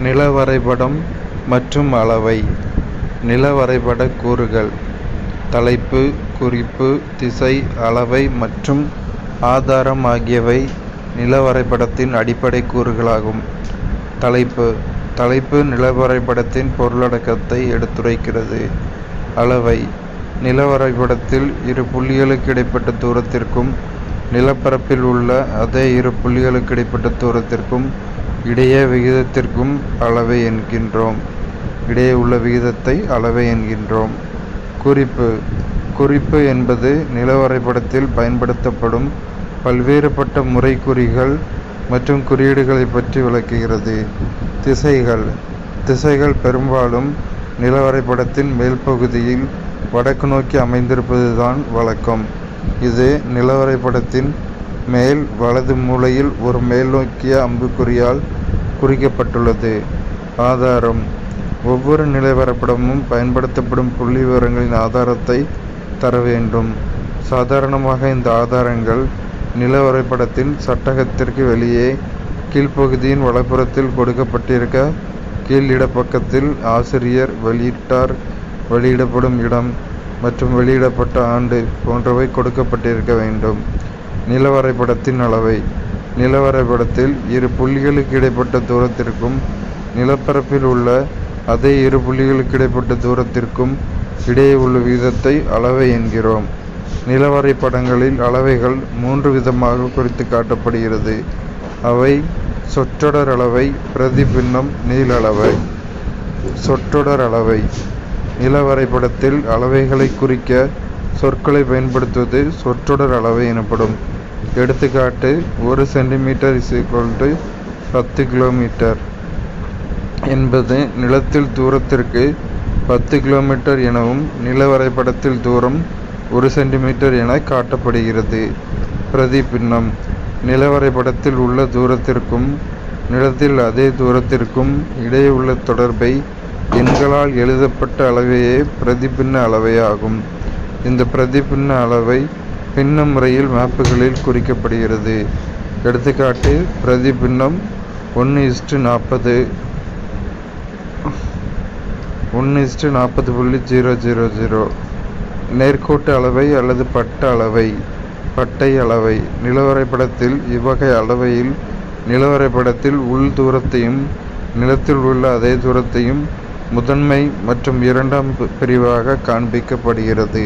நில வரைபடம் மற்றும் அளவை. நில வரைபட கூறுகள்: தலைப்பு, குறிப்பு, திசை, அளவை மற்றும் ஆதாரம் ஆகியவை நில வரைபடத்தின் அடிப்படை கூறுகளாகும். தலைப்பு: தலைப்பு நில வரைபடத்தின் பொருளடக்கத்தை எடுத்துரைக்கிறது. அளவை: நில வரைபடத்தில் இரு புள்ளிகளுக்கு இடைப்பட்ட தூரத்திற்கும் நிலப்பரப்பில் உள்ள அதே இரு புள்ளிகளுக்கு இடைப்பட்ட தூரத்திற்கும் இடையே விகிதத்திற்கும் அளவை என்கின்றோம். இடையே உள்ள விகிதத்தை அளவை என்கின்றோம். குறிப்பு: குறிப்பு என்பது நில வரைபடத்தில் பயன்படுத்தப்படும் பல்வேறுபட்ட முறைக்குறிகள் மற்றும் குறியீடுகளை பற்றி விளக்குகிறது. திசைகள்: திசைகள் பெரும்பாலும் நில வரைபடத்தின் மேல் பகுதியில் வடக்கு நோக்கி அமைந்திருப்பதுதான் வழக்கம். இது நில வரைபடத்தின் மேல் வலது மூலையில் ஒரு மேல்நோக்கிய அம்புக்குறியால் குறிக்கப்பட்டுள்ளது. ஆதாரம்: ஒவ்வொரு நில வரைபடமும் பயன்படுத்தப்படும் புள்ளி விவரங்களின் ஆதாரத்தை தர வேண்டும். சாதாரணமாக இந்த ஆதாரங்கள் நில வரைபடத்தின் சட்டகத்திற்கு வெளியே கீழ்ப்பகுதியின் வலப்புறத்தில் கொடுக்கப்பட்டிருக்க, கீழ் இடப்பக்கத்தில் ஆசிரியர் வெளியிட்டார், வெளியிடப்படும் இடம் மற்றும் வெளியிடப்பட்ட ஆண்டு போன்றவை கொடுக்கப்பட்டிருக்க வேண்டும். நில வரைபடத்தின் அளவை: நில வரைபடத்தில் இரு புள்ளிகளுக்கு இடைப்பட்ட தூரத்திற்கும் நிலப்பரப்பில் உள்ள அதே இரு புள்ளிகளுக்கு இடைப்பட்ட தூரத்திற்கும் இடையே உள்ள விகிதத்தை அளவை என்கிறோம். நில வரைபடங்களில் அளவைகள் 3 விதமாக குறித்து காட்டப்படுகிறது. அவை சொற்றொடர் அளவை, பிரதிபின்னம், நீளளவை. சொற்றொடர் அளவை: நில வரைபடத்தில் அளவைகளை குறிக்க சொற்களை பயன்படுத்துவது சொற்றொடர் அளவை எனப்படும். எடுத்துக்காட்டு: 1 சென்டிமீட்டர் = 10 கிலோமீட்டர் என்பது நிலத்தில் தூரத்திற்கு 10 கிலோமீட்டர் எனவும் நில வரைபடத்தில் தூரம் 1 சென்டிமீட்டர் என காட்டப்படுகிறது. பிரதிபின்னம்: நில வரைபடத்தில் உள்ள தூரத்திற்கும் நிலத்தில் அதே தூரத்திற்கும் இடையே உள்ள தொடர்பை எண்களால் எழுதப்பட்ட அளவையே பிரதிபின்ன அளவையாகும். இந்த பிரதிபின்ன அளவை பின்ன முறையில் மேப்புகளில் குறிக்கப்படுகிறது. எடுத்துக்காட்டு: பிரதிபின்னம் 1:40 1:40.000. நேர்கோட்டு அளவை அல்லது பட்டை அளவை: நில வரைபடத்தில் இவ்வகை அளவையில் நில வரைபடத்தில் உள் தூரத்தையும் நிலத்தில் உள்ள அதே தூரத்தையும் முதன்மை மற்றும் இரண்டாம் பிரிவாக காண்பிக்கப்படுகிறது.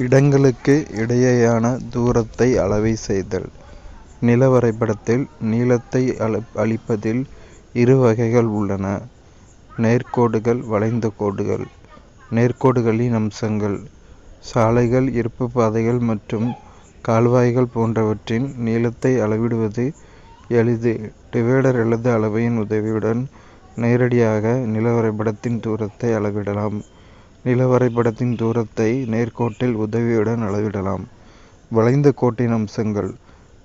இடங்களுக்கு இடையேயான தூரத்தை அளவை செய்தல். நில வரைபடத்தில் நீளத்தை அளிப்பதில் இரு வகைகள் உள்ளன: நேர்க்கோடுகள், வளைந்த கோடுகள். நேர்க்கோடுகளின் அம்சங்கள்: சாலைகள், இருப்பு பாதைகள் மற்றும் கால்வாய்கள் போன்றவற்றின் நீளத்தை அளவிடுவது எளிது. டிவைடர் அல்லது அளவையின் உதவியுடன் நேரடியாக நில வரைபடத்தின் தூரத்தை அளவிடலாம். நில வரைபடத்தின் தூரத்தை நேர்க்கோட்டில் உதவியுடன் அளவிடலாம். வளைந்த கோட்டின் அம்சங்கள்: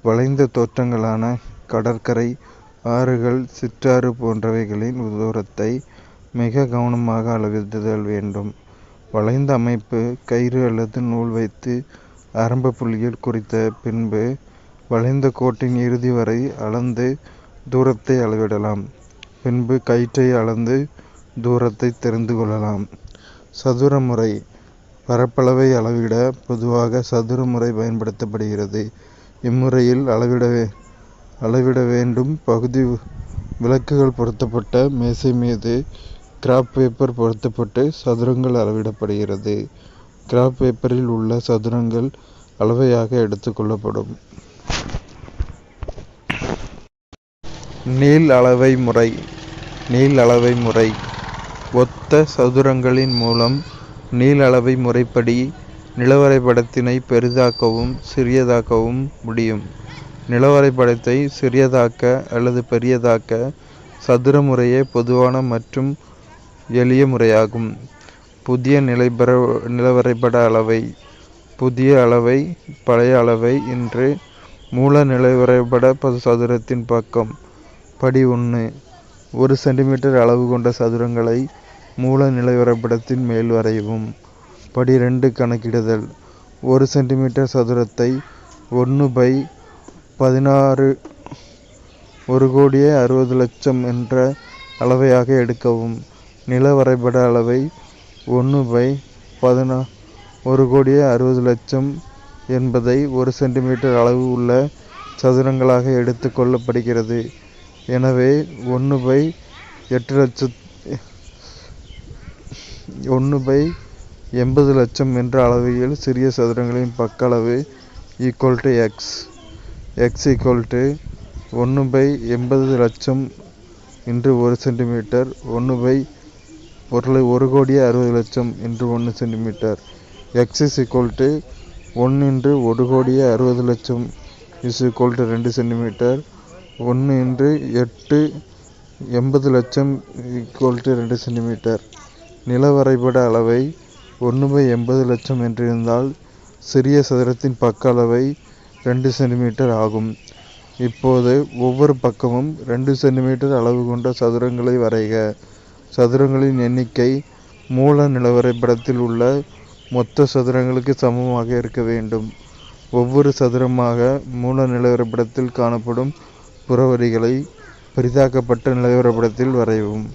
வளைந்த தோற்றங்களான கடற்கரை, ஆறுகள், சிற்றாறு போன்றவைகளின் தூரத்தை மிக கவனமாக அளவிடுதல் வேண்டும். வளைந்த அமைப்பு: கயிறு அல்லது நூல் வைத்து ஆரம்ப புள்ளியில் குறித்த பின்பு வளைந்த கோட்டின் இறுதி வரை அளந்து தூரத்தை அளவிடலாம். பின்பு கயிற்றை அளந்து தூரத்தை தெரிந்து கொள்ளலாம். சதுர முறை: பரப்பளவை அளவிட பொதுவாக சதுர முறை பயன்படுத்தப்படுகிறது. இம்முறையில் அளவிட வேண்டும் பகுதி விளக்குகள் பொருத்தப்பட்ட மேசை மீது கிராப் பேப்பர் பொருத்தப்பட்டு சதுரங்கள் அளவிடப்படுகிறது. கிராப் பேப்பரில் உள்ள சதுரங்கள் அளவையாக எடுத்துக்கொள்ளப்படும். நீள் அளவை முறை. நீள் அளவை முறை: ஒத்த சதுரங்களின் மூலம் நீள் அளவை முறைப்படி நிலவரைபடத்தினை பெரிதாக்கவும் சிறியதாக்கவும் முடியும். நிலவரைபடத்தை சிறியதாக்க அல்லது பெரியதாக்க சதுர முறையே பொதுவான மற்றும் எளிய முறையாகும். புதிய நிலவரைபட அளவை. புதிய அளவை, பழைய அளவை இன்று மூல நிலவரைபட சதுரத்தின் பக்கம். படி 1: 1 சென்டிமீட்டர் அளவு கொண்ட சதுரங்களை மூல நிலவரைபடத்தின் மேல் வரையவும். படி 2: கணக்கிடுதல். 1 சென்டிமீட்டர் சதுரத்தை 1/16 1,60,00,000 என்ற அளவையாக எடுக்கவும். நில வரைபட அளவை 1/14. 1,60,00,000 என்பதை 1 சென்டிமீட்டர் அளவு உள்ள சதுரங்களாக எடுத்துக் கொள்ளப்படுகிறது. எனவே 1/80,00,000 என்ற அளவையில் சிறிய சதுரங்களின் பக்க அளவு x. x = 1/80,00,000 × 1 centimetre 1,60,00,000 × 1 centimetre. x = 1 × 1,60,00,000 2 centimetre 1 × 8 80,00,000 2 centimetre. நில வரைபட அளவை 1/80,00,000 என்றிருந்தால் சிறிய சதுரத்தின் பக்க அளவை 2 சென்டிமீட்டர் ஆகும். இப்போது ஒவ்வொரு பக்கமும் 2 சென்டிமீட்டர் அளவு கொண்ட சதுரங்களை வரைக. சதுரங்களின் எண்ணிக்கை மூல நிலவரைபடத்தில் உள்ள மொத்த சதுரங்களுக்கு சமமாக இருக்க வேண்டும். ஒவ்வொரு சதுரமாக மூல நிலவரைபடத்தில் காணப்படும் புறவரிகளை பெரிதாக்கப்பட்ட நிலவரைபடத்தில் வரையவும்.